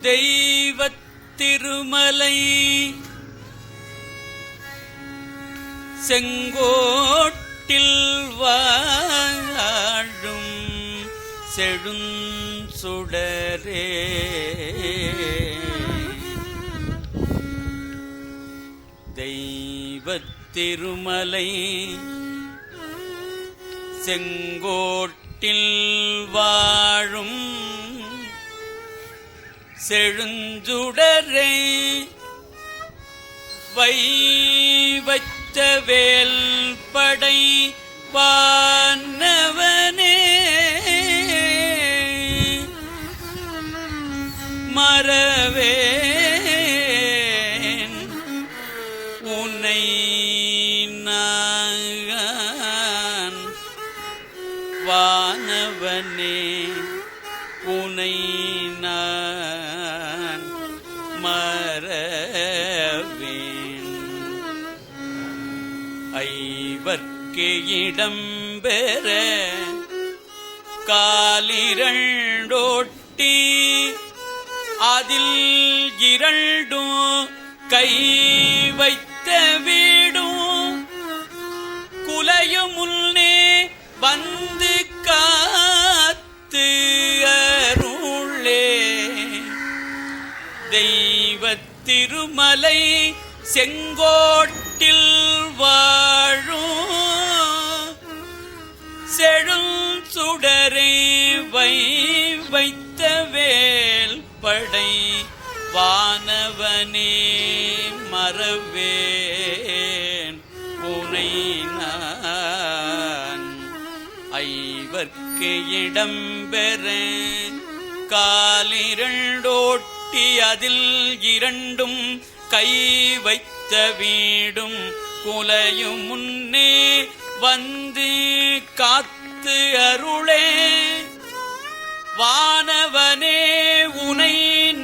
தெய்வத் திருமலை செங்கோட்டில் வாழும் செழுஞ்சுடரே தெய்வத் திருமலை செங்கோட்டில் வாழும் செழுஞ்சுடரே வைத்த வேல் படை வானவனே மறவேன் உன்னை நான் வானவனே உன்னை நான் மறவேன் ஐவர்க்கு இடம்பெற காலிரண்டோட்டி அதில் இரண்டும் கை வைத்த வீடும் குலையும் முன்னே வந்து காத்து அருளே தெய்வத் திருமலை செங்கோட்டில் வாழும் செழுஞ்சுடரே வைத்த வேல் படை வானவனே மறவேன் உனை நான் ஐவர்க்கு இடம்பெற காலிரண்டோட்டி அதில் இரண்டும் கை வைத்த வீடும் குலையும் முன்னே வந்து காத்து அருளே வானவனே உனை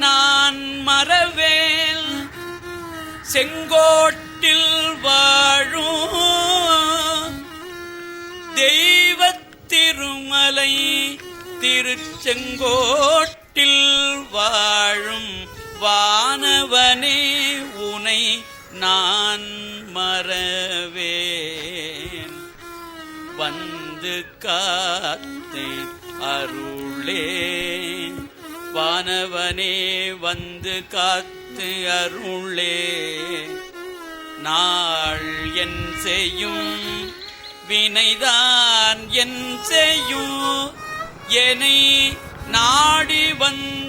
நான் மறவேன் செங்கோட்டில் வாழும் தெய்வத் திருமலை திருச்செங்கோட்டில் வாழும் வானவனே உனை நான் மறவேன் வந்து காத்து அருளே வானவனே வந்து காத்து அருளே நாள் என் செய்யும் வினைதான் என் செய்யும் என்னை நாடி வந்த